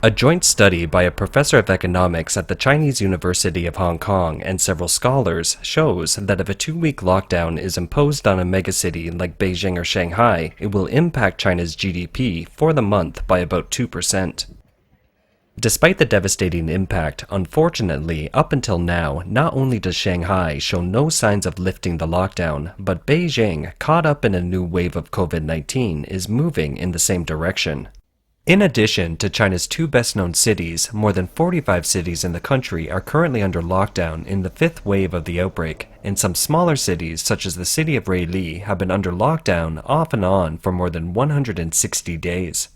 A joint study by a professor of economics at the Chinese University of Hong Kong and several scholars shows that if a 2-week lockdown is imposed on a megacity like Beijing or Shanghai, it will impact China's GDP for the month by about 2%. Despite the devastating impact, unfortunately, up until now, not only does Shanghai show no signs of lifting the lockdown, but Beijing, caught up in a new wave of COVID-19, is moving in the same direction. In addition to China's two best-known cities, more than 45 cities in the country are currently under lockdown in the fifth wave of the outbreak, and some smaller cities, such as the city of Ruili, have been under lockdown off and on for more than 160 days.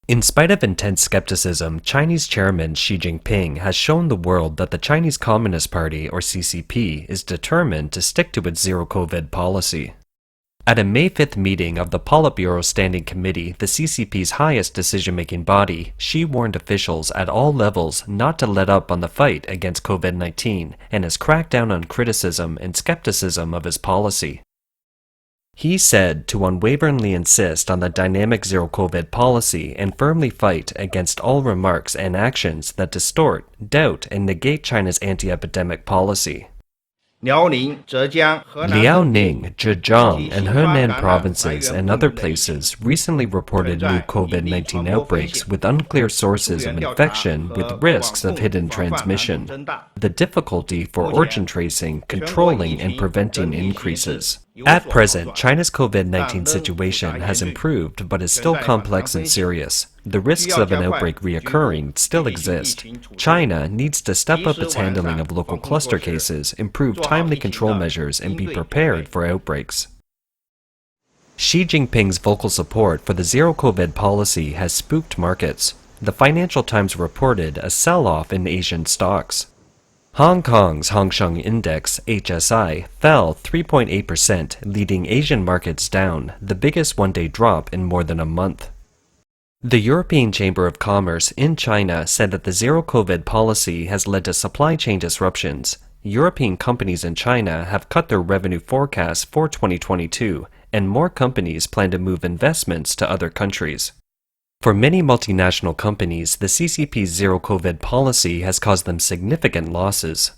In spite of intense skepticism, Chinese Chairman Xi Jinping has shown the world that the Chinese Communist Party, or CCP, is determined to stick to its zero-COVID policy. At a May 5th meeting of the Politburo Standing Committee, the CCP's highest decision-making body, Xi warned officials at all levels not to let up on the fight against COVID-19 and has cracked down on criticism and skepticism of his policy. He said to unwaveringly insist on the dynamic zero-COVID policy and firmly fight against all remarks and actions that distort, doubt, and negate China's anti-epidemic policy. Liaoning, Zhejiang, and Henan provinces and other places recently reported new COVID-19 outbreaks with unclear sources of infection with risks of hidden transmission. The difficulty for origin tracing, controlling, and preventing increases. At present, China's COVID-19 situation has improved but is still complex and serious. The risks of an outbreak reoccurring still exist. China needs to step up its handling of local cluster cases, improve timely control measures, and be prepared for outbreaks. Xi Jinping's vocal support for the zero-COVID policy has spooked markets. The Financial Times reported a sell-off in Asian stocks. Hong Kong's Hang Seng Index, HSI, fell 3.8%, leading Asian markets down, the biggest one-day drop in more than a month. The European Chamber of Commerce in China said that the zero-COVID policy has led to supply chain disruptions. European companies in China have cut their revenue forecasts for 2022, and more companies plan to move investments to other countries. For many multinational companies, the CCP's zero-COVID policy has caused them significant losses.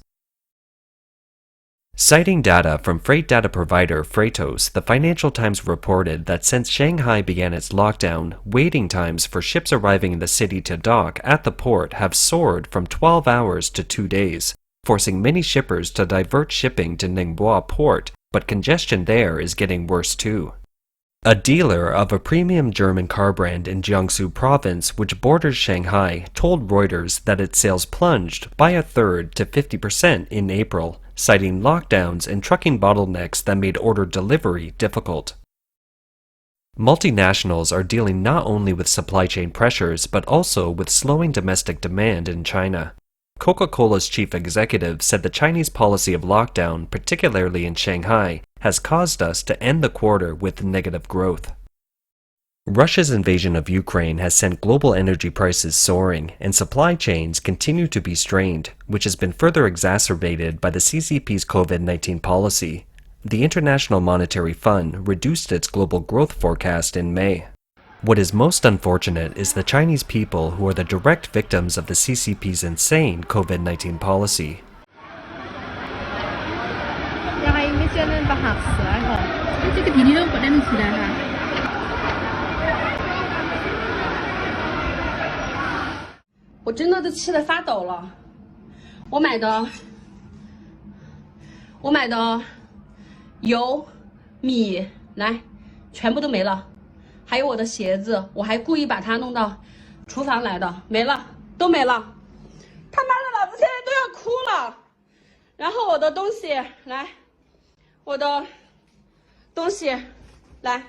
Citing data from freight data provider Freightos, the Financial Times reported that since Shanghai began its lockdown, waiting times for ships arriving in the city to dock at the port have soared from 12 hours to 2 days, forcing many shippers to divert shipping to Ningbo port, but congestion there is getting worse too. A dealer of a premium German car brand in Jiangsu province, which borders Shanghai, told Reuters that its sales plunged by 1/3 to 50% in April, citing lockdowns and trucking bottlenecks that made order delivery difficult. Multinationals are dealing not only with supply chain pressures, but also with slowing domestic demand in China. Coca-Cola's chief executive said the Chinese policy of lockdown, particularly in Shanghai, has caused us to end the quarter with negative growth. Russia's invasion of Ukraine has sent global energy prices soaring, and supply chains continue to be strained, which has been further exacerbated by the CCP's COVID-19 policy. The International Monetary Fund reduced its global growth forecast in May. What is most unfortunate is the Chinese people who are the direct victims of the CCP's insane COVID-19 policy. 我真的都气得发抖了。我买的油、米，来，全部都没了。还有我的鞋子，我还故意把它弄到厨房来的，没了，都没了。他妈的，老子现在都要哭了。然后我的东西，来，我的东西，来，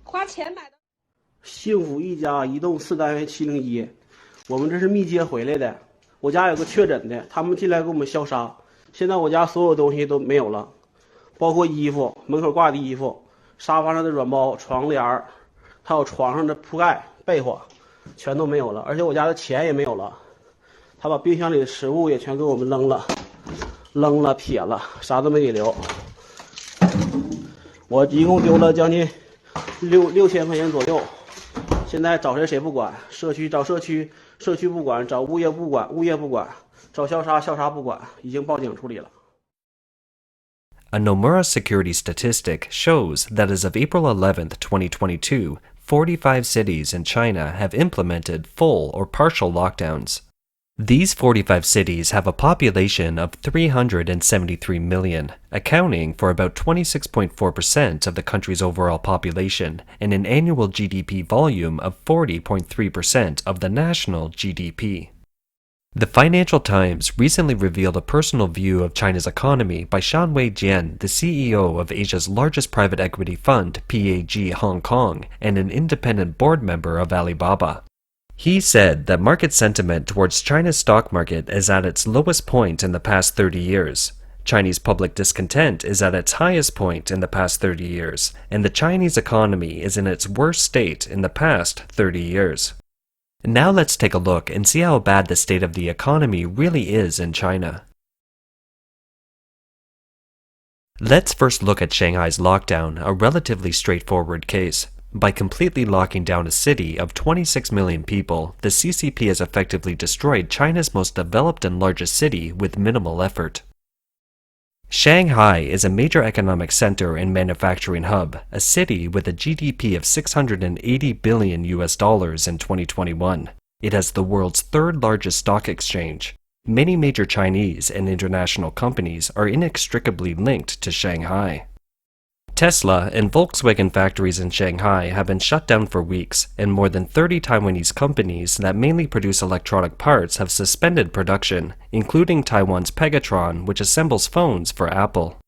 花钱买的。幸福一家移动4单元701，我们这是密接回来的。我家有个确诊的，他们进来给我们消杀。现在我家所有东西都没有了，包括衣服，门口挂的衣服，沙发上的软包、床帘儿。还有床上的铺盖、被窝，全都没有了，而且我家的钱也没有了。他把冰箱里的食物也全给我们扔了、撇了，啥都没给留。我一共丢了将近6000块钱左右，现在找谁谁不管，社区找社区，社区不管，找物业不管，物业不管，找校杀，校杀不管，已经报警处理了。A Nomura security statistic shows that as of April 11th, 2022, 45 cities in China have implemented full or partial lockdowns. These 45 cities have a population of 373 million, accounting for about 26.4% of the country's overall population and an annual GDP volume of 40.3% of the national GDP. The Financial Times recently revealed a personal view of China's economy by Shanghai Jian, the CEO of Asia's largest private equity fund, PAG Hong Kong, and an independent board member of Alibaba. He said that market sentiment towards China's stock market is at its lowest point in the past 30 years. Chinese public discontent is at its highest point in the past 30 years, and the Chinese economy is in its worst state in the past 30 years. Now let's take a look and see how bad the state of the economy really is in China. Let's first look at Shanghai's lockdown, a relatively straightforward case. By completely locking down a city of 26 million people, the CCP has effectively destroyed China's most developed and largest city with minimal effort. Shanghai is a major economic center and manufacturing hub, a city with a GDP of $680 billion in 2021. It has the world's third largest stock exchange. Many major Chinese and international companies are inextricably linked to Shanghai. Tesla and Volkswagen factories in Shanghai have been shut down for weeks, and more than 30 Taiwanese companies that mainly produce electronic parts have suspended production, including Taiwan's Pegatron, which assembles phones for Apple.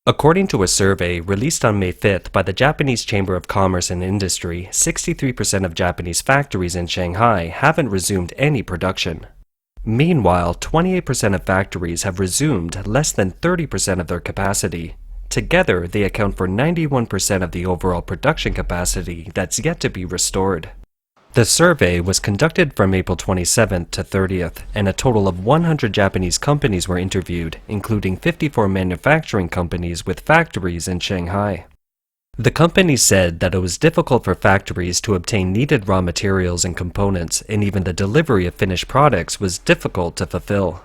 According to a survey released on May 5th by the Japanese Chamber of Commerce and Industry, 63% of Japanese factories in Shanghai haven't resumed any production. Meanwhile, 28% of factories have resumed less than 30% of their capacity. Together, they account for 91% of the overall production capacity that's yet to be restored. The survey was conducted from April 27th to 30th, and a total of 100 Japanese companies were interviewed, including 54 manufacturing companies with factories in Shanghai. The companies said that it was difficult for factories to obtain needed raw materials and components, and even the delivery of finished products was difficult to fulfill.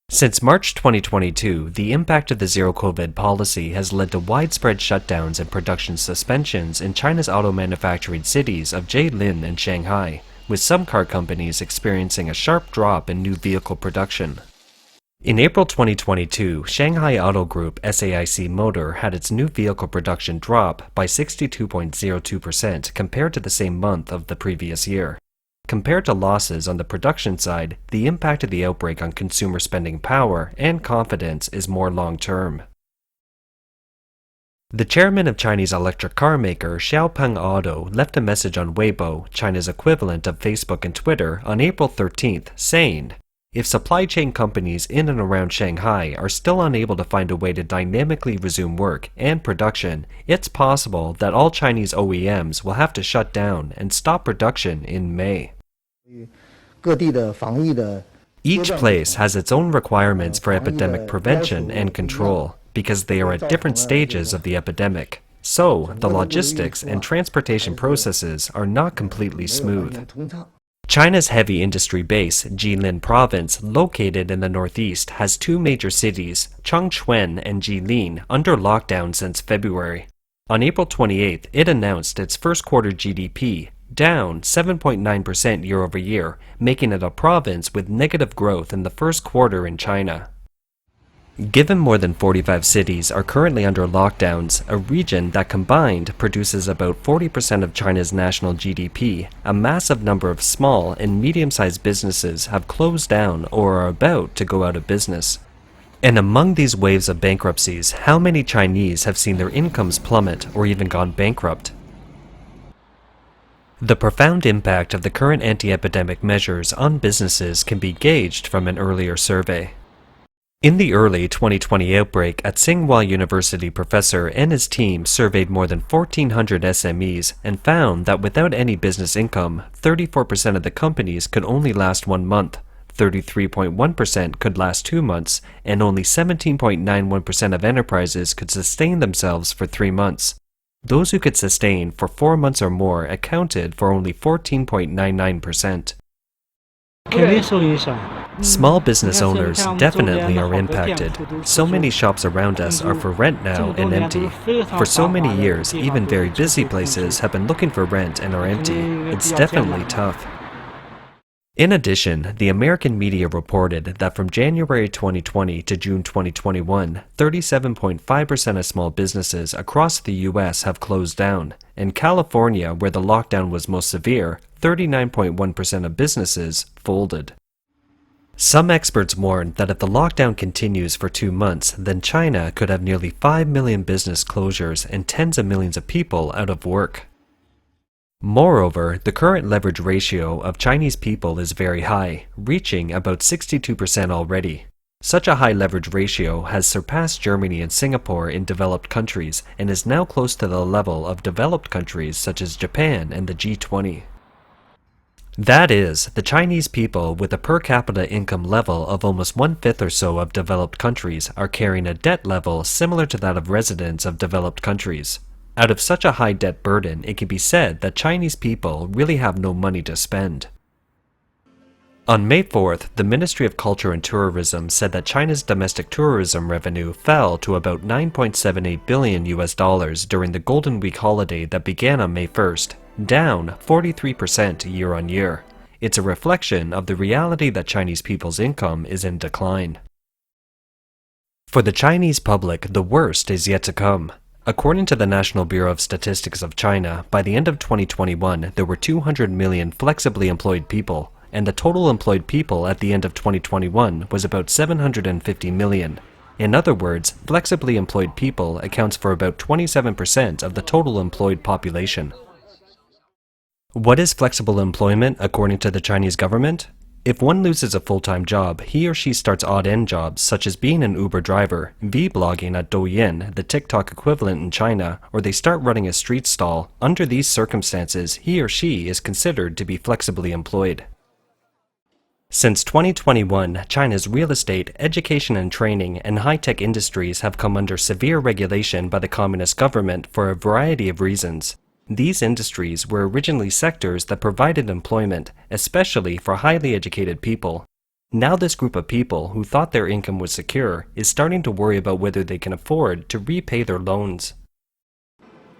Since March 2022, the impact of the zero-COVID policy has led to widespread shutdowns and production suspensions in China's auto manufacturing cities of Jilin and Shanghai, with some car companies experiencing a sharp drop in new vehicle production. In April 2022, Shanghai Auto Group SAIC Motor had its new vehicle production drop by 62.02% compared to the same month of the previous year. Compared to losses on the production side, the impact of the outbreak on consumer spending power and confidence is more long-term. The chairman of Chinese electric car maker Xiaopeng Auto left a message on Weibo, China's equivalent of Facebook and Twitter, on April 13th, saying, "If supply chain companies in and around Shanghai are still unable to find a way to dynamically resume work and production, it's possible that all Chinese OEMs will have to shut down and stop production in May." Each place has its own requirements for epidemic prevention and control, because they are at different stages of the epidemic. So, the logistics and transportation processes are not completely smooth. China's heavy industry base, Jilin Province, located in the northeast, has two major cities, Changchun and Jilin, under lockdown since February. On April 28th, it announced its first quarter GDP, down 7.9% year-over-year, making it a province with negative growth in the first quarter in China. Given more than 45 cities are currently under lockdowns, a region that combined produces about 40% of China's national GDP, a massive number of small and medium-sized businesses have closed down or are about to go out of business. And among these waves of bankruptcies, how many Chinese have seen their incomes plummet or even gone bankrupt? The profound impact of the current anti-epidemic measures on businesses can be gauged from an earlier survey. In the early 2020 outbreak, at Tsinghua University professor and his team surveyed more than 1,400 SMEs and found that without any business income, 34% of the companies could only last 1 month, 33.1% could last 2 months, and only 17.91% of enterprises could sustain themselves for 3 months. Those who could sustain for 4 months or more accounted for only 14.99%. 肯定受影响。 Small business owners definitely are impacted. So many shops around us are for rent now and empty. For so many years, even very busy places have been looking for rent and are empty. It's definitely tough. In addition, the American media reported that from January 2020 to June 2021, 37.5% of small businesses across the U.S. have closed down. In California, where the lockdown was most severe, 39.1% of businesses folded. Some experts warn that if the lockdown continues for 2 months, then China could have nearly 5 million business closures and tens of millions of people out of work. Moreover, the current leverage ratio of Chinese people is very high, reaching about 62% already. Such a high leverage ratio has surpassed Germany and Singapore in developed countries and is now close to the level of developed countries such as Japan and the G20. That is, the Chinese people with a per capita income level of almost 1/5 or so of developed countries are carrying a debt level similar to that of residents of developed countries. Out of such a high debt burden, it can be said that Chinese people really have no money to spend. On May 4th, the Ministry of Culture and Tourism said that China's domestic tourism revenue fell to about $9.78 billion during the Golden Week holiday that began on May 1st, down 43% year-on-year. It's a reflection of the reality that Chinese people's income is in decline. For the Chinese public, the worst is yet to come. According to the National Bureau of Statistics of China, by the end of 2021, there were 200 million flexibly employed people, and the total employed people at the end of 2021 was about 750 million. In other words, flexibly employed people accounts for about 27% of the total employed population. What is flexible employment according to the Chinese government? If one loses a full-time job, he or she starts odd-end jobs such as being an Uber driver, vlogging at Douyin, the TikTok equivalent in China, or they start running a street stall. Under these circumstances, he or she is considered to be flexibly employed. Since 2021, China's real estate, education and training, and high-tech industries have come under severe regulation by the communist government for a variety of reasons. These industries were originally sectors that provided employment, especially for highly educated people. Now this group of people who thought their income was secure is starting to worry about whether they can afford to repay their loans.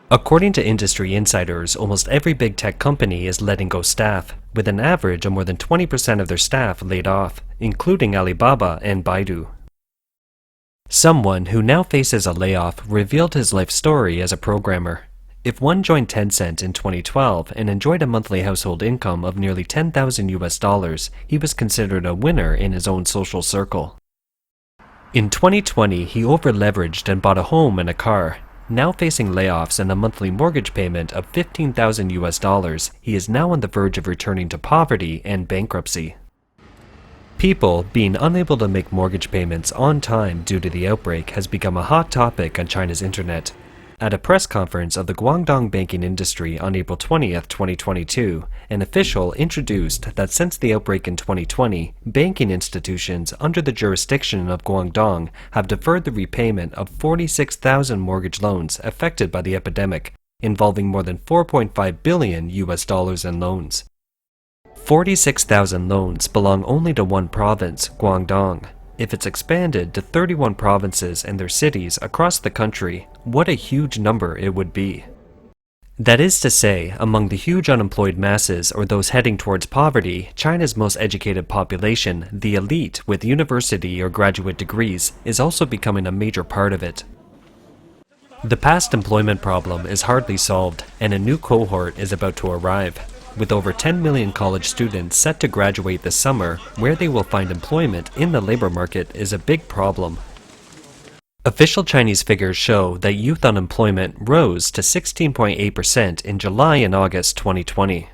According to industry insiders, almost every big tech company is letting go staff, with an average of more than 20% of their staff laid off, including Alibaba and Baidu. Someone who now faces a layoff revealed his life story as a programmer. If one joined Tencent in 2012 and enjoyed a monthly household income of nearly $10,000, he was considered a winner in his own social circle. In 2020, he over-leveraged and bought a home and a car. Now facing layoffs and a monthly mortgage payment of $15,000, he is now on the verge of returning to poverty and bankruptcy. People being unable to make mortgage payments on time due to the outbreak has become a hot topic on China's internet. At a press conference of the Guangdong banking industry on April 20th, 2022, an official introduced that since the outbreak in 2020, banking institutions under the jurisdiction of Guangdong have deferred the repayment of 46,000 mortgage loans affected by the epidemic, involving more than $4.5 billion in loans. 46,000 loans belong only to one province, Guangdong. If it's expanded to 31 provinces and their cities across the country, what a huge number it would be. That is to say, among the huge unemployed masses or those heading towards poverty, China's most educated population, the elite with university or graduate degrees, is also becoming a major part of it. The past employment problem is hardly solved, and a new cohort is about to arrive. With over 10 million college students set to graduate this summer, where they will find employment in the labor market is a big problem. Official Chinese figures show that youth unemployment rose to 16.8% in July and August 2020.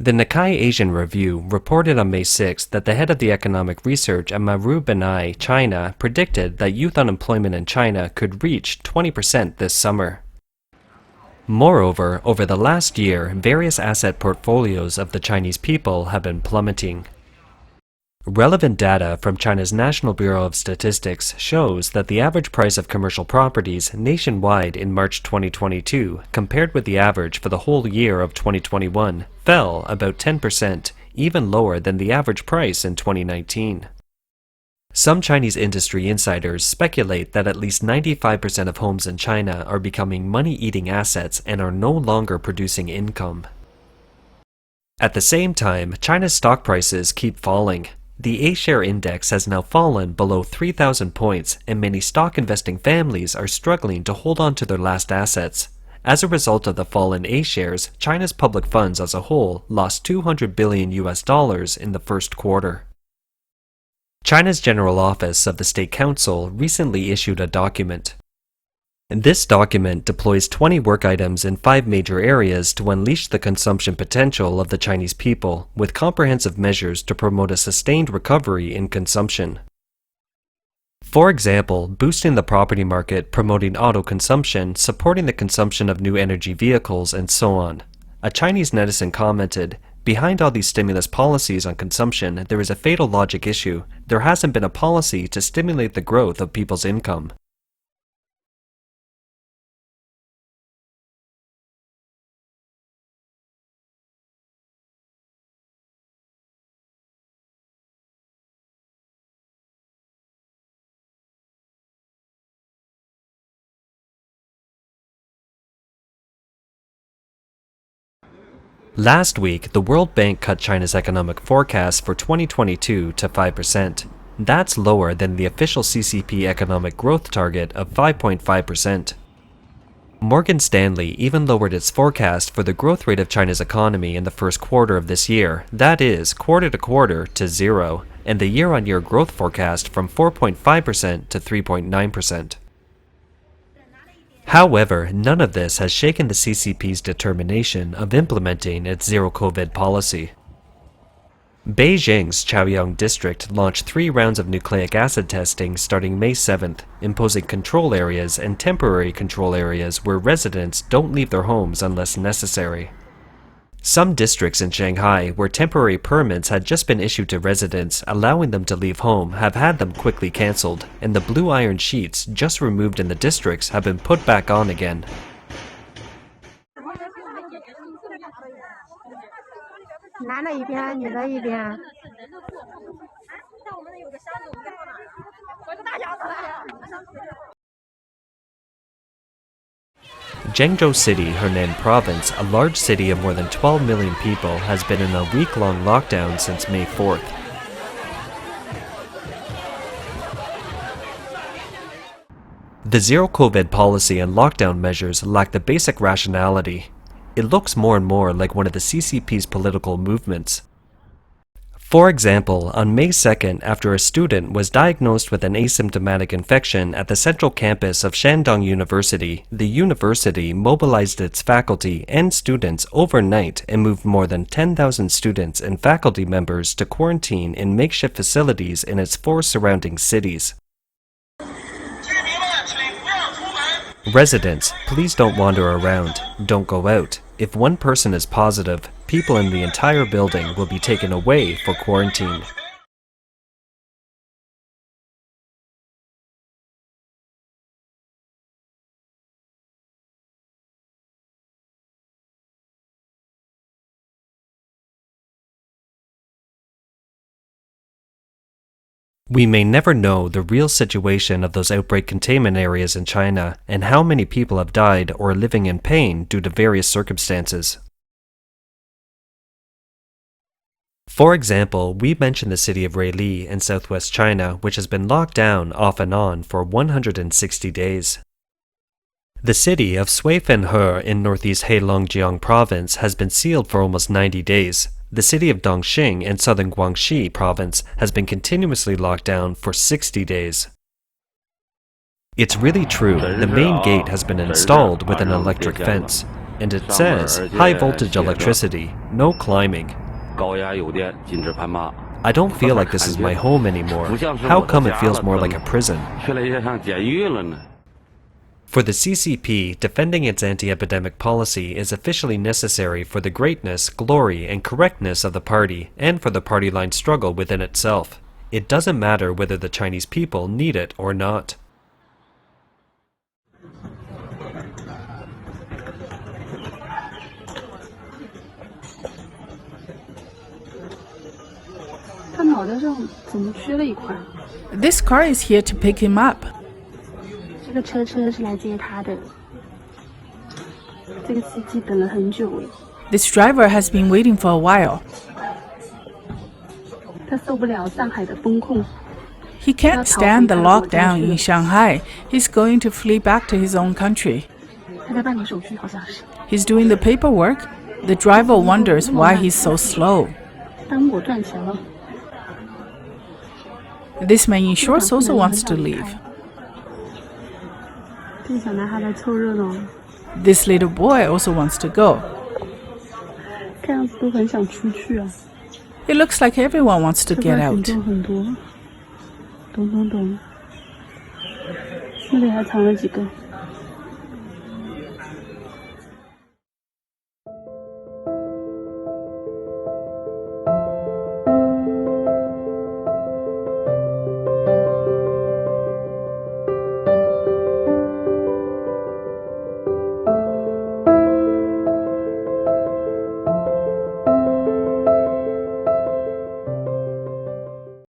The Nikkei Asian Review reported on May 6 that the head of the economic research at Ruili, China, predicted that youth unemployment in China could reach 20% this summer. Moreover, over the last year, various asset portfolios of the Chinese people have been plummeting. Relevant data from China's National Bureau of Statistics shows that the average price of commercial properties nationwide in March 2022, compared with the average for the whole year of 2021, fell about 10%, even lower than the average price in 2019. Some Chinese industry insiders speculate that at least 95% of homes in China are becoming money-eating assets and are no longer producing income. At the same time, China's stock prices keep falling. The A-share index has now fallen below 3,000 points, and many stock investing families are struggling to hold on to their last assets. As a result of the fall in A-shares, China's public funds as a whole lost $200 billion in the first quarter. China's General Office of the State Council recently issued a document. This document deploys 20 work items in 5 major areas to unleash the consumption potential of the Chinese people, with comprehensive measures to promote a sustained recovery in consumption. For example, boosting the property market, promoting auto consumption, supporting the consumption of new energy vehicles, and so on. A Chinese netizen commented, "Behind all these stimulus policies on consumption, there is a fatal logic issue. There hasn't been a policy to stimulate the growth of people's income." Last week, the World Bank cut China's economic forecast for 2022 to 5%. That's lower than the official CCP economic growth target of 5.5%. Morgan Stanley even lowered its forecast for the growth rate of China's economy in the first quarter of this year, that is, quarter to quarter, to 0, and the year-on-year growth forecast from 4.5% to 3.9%. However, none of this has shaken the CCP's determination of implementing its zero-COVID policy. Beijing's Chaoyang district launched 3 rounds of nucleic acid testing starting May 7th, imposing control areas and temporary control areas where residents don't leave their homes unless necessary. Some districts in Shanghai, where temporary permits had just been issued to residents allowing them to leave home, have had them quickly cancelled, and the blue iron sheets just removed in the districts have been put back on again. Zhengzhou City, Henan Province, a large city of more than 12 million people, has been in a week-long lockdown since May 4th. The zero-COVID policy and lockdown measures lack the basic rationality. It looks more and more like one of the CCP's political movements. For example, on May 2nd, after a student was diagnosed with an asymptomatic infection at the central campus of Shandong University, the university mobilized its faculty and students overnight and moved more than 10,000 students and faculty members to quarantine in makeshift facilities in its 4 surrounding cities. Residents, please don't wander around. Don't go out. If one person is positive, people in the entire building will be taken away for quarantine. We may never know the real situation of those outbreak containment areas in China and how many people have died or are living in pain due to various circumstances. For example, we mentioned the city of Ruili in southwest China, which has been locked down off and on for 160 days. The city of Suifenhe in northeast Heilongjiang province has been sealed for almost 90 days. The city of Dongxing in southern Guangxi province has been continuously locked down for 60 days. It's really true, the main gate has been installed with an electric fence, and it says, high voltage electricity, no climbing. I don't feel like this is my home anymore. How come it feels more like a prison? For the CCP, defending its anti-epidemic policy is officially necessary for the greatness, glory, and correctness of the party, and for the party line struggle within itself. It doesn't matter whether the Chinese people need it or not. 他脑袋上怎么缺了一块？ This car is here to pick him up. 这个车是来接他的。这个司机等了很久了。 This driver has been waiting for a while. 他受不了上海的封控。 He can't stand the lockdown in Shanghai. He's going to flee back to his own country. 他在办理手续，好像是。 He's doing the paperwork. The driver wonders why he's so slow. 耽误我赚钱了。 This man in shorts also wants to leave. 这个小男孩来凑热闹。 This little boy also wants to go. 看样子都很想出去啊。 It looks like everyone wants to get out. 很多。懂。那里还藏了几个。